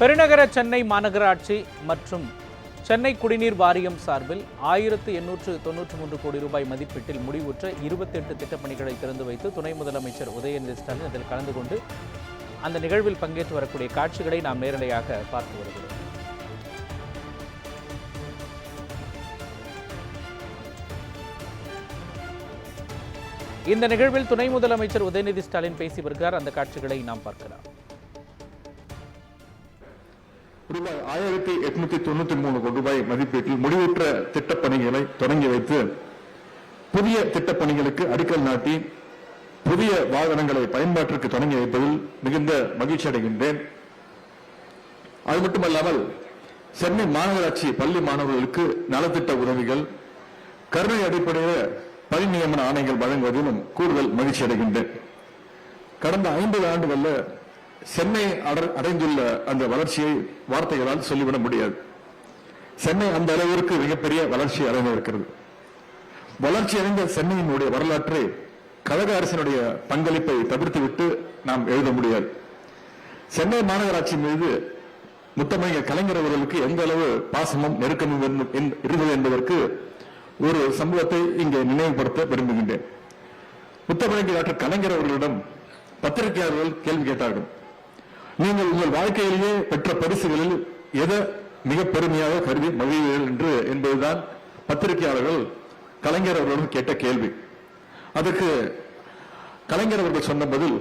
பெருநகர சென்னை மாநகராட்சி மற்றும் சென்னை குடிநீர் வாரியம் சார்பில் 1893 கோடி ரூபாய் மதிப்பீட்டில் முடிவுற்ற 28 திட்டப்பணிகளை திறந்து வைத்து துணை முதலமைச்சர் உதயநிதி ஸ்டாலின் அதில் கலந்து கொண்டு அந்த நிகழ்வில் பங்கேற்று வரக்கூடிய காட்சிகளை நாம் நேரடியாக பார்த்து வருகிறோம். இந்த நிகழ்வில் துணை முதலமைச்சர் உதயநிதி ஸ்டாலின் பேசி வருகிறார். அந்த காட்சிகளை நாம் பார்க்கலாம். ரூபாய் 1893 கோடி ரூபாய் மதிப்பீட்டில் முடிவுற்ற திட்டப்பணிகளை தொடங்கி வைத்து புதிய திட்டப்பணிகளுக்கு அடிக்கல் நாட்டி புதிய வாகனங்களை பயன்பாட்டிற்கு தொடங்கி வைப்பதில் மிகுந்த மகிழ்ச்சி அடைகின்றேன். அது மட்டுமல்லாமல் சென்னை மாநகராட்சி பள்ளி மாணவர்களுக்கு நலத்திட்ட உதவிகள், கருணை அடிப்படையில் பணி நியமன ஆணைகள் வழங்குவதிலும் கூடுதல் மகிழ்ச்சி அடைகின்றேன். கடந்த 50 ஆண்டுகளில் சென்னை அடைந்துள்ள அந்த வளர்ச்சியை வார்த்தைகளால் சொல்லிவிட முடியாது. சென்னை அந்த அளவிற்கு மிகப்பெரிய வளர்ச்சி அடைந்திருக்கிறது. வளர்ச்சி அடைந்த சென்னையினுடைய வரலாற்றை கழக அரசினுடைய பங்களிப்பை தவிர்த்துவிட்டு நாம் எழுத முடியாது. சென்னை மாநகராட்சி மீது முத்தமிழர் கலைஞர் அவர்களுக்கு எந்த அளவு பாசமும் நெருக்கமும் இருந்தது என்பதற்கு ஒரு சம்பவத்தை இங்கே நினைவுபடுத்த விரும்புகின்றேன். முத்தமிழர் டாக்டர் கலைஞர் அவர்களிடம் பத்திரிகையாளர்கள் கேள்வி கேட்டார்கள். நீங்கள் உங்கள் வாழ்க்கையிலேயே பெற்ற பரிசுகளில் எதை மிக பெருமையாக கருதி மகிழ்வீர்கள் என்பதுதான் பத்திரிகையாளர்கள் கலைஞர் அவர்களும் கேட்ட கேள்வி. அதற்கு கலைஞர் அவர்கள் சொன்ன பதில்,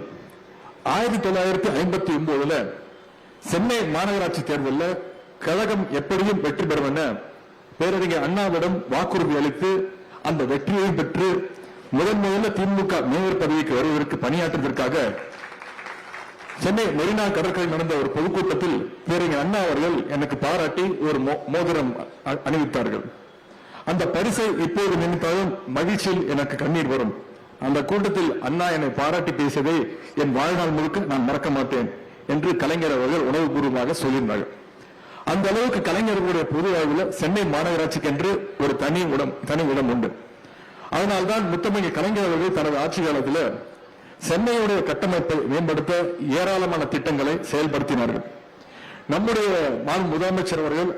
1959 சென்னை மாநகராட்சி தேர்தலில் கழகம் எப்படியும் வெற்றி பெறும் என பேரறிஞர் அண்ணாவிடம் வாக்குறுதி அளித்து அந்த வெற்றியையும் பெற்று முதல்ல திமுக மேயர் பதவிக்கு வருவதற்கு பணியாற்றுவதற்காக சென்னை மெரினா கடற்கரை நடந்த ஒரு பொதுக்கூட்டத்தில் பேரறிஞர் அண்ணா அவர்கள் எனக்கு பாராட்டி ஒரு மோதிரம் அணிவித்தார்கள். அந்த பரிசை இப்போது நினைத்தாலும் மகிழ்ச்சியில் எனக்கு கண்ணீர் வரும். அந்த கூட்டத்தில் அண்ணா என்னை பாராட்டி பேசியதை என் வாழ்நாள் முழுக்க நான் மறக்க மாட்டேன் என்று கலைஞர் அவர்கள் உணர்வுபூர்வமாக சொல்லியிருந்தார்கள். அந்த அளவுக்கு கலைஞர்களுடைய பொது வாழ்வில் சென்னை மாநகராட்சிக்கு என்று ஒரு தனி இடம் உண்டு. அதனால்தான் முத்தமிழர் கலைஞர் அவர்கள் தனது ஆட்சி காலத்தில் சென்னையுடைய கட்டமைப்பை மேம்படுத்த ஏராளமான திட்டங்களை செயல்படுத்தினார்கள். நம்முடைய முதலமைச்சர் அவர்கள்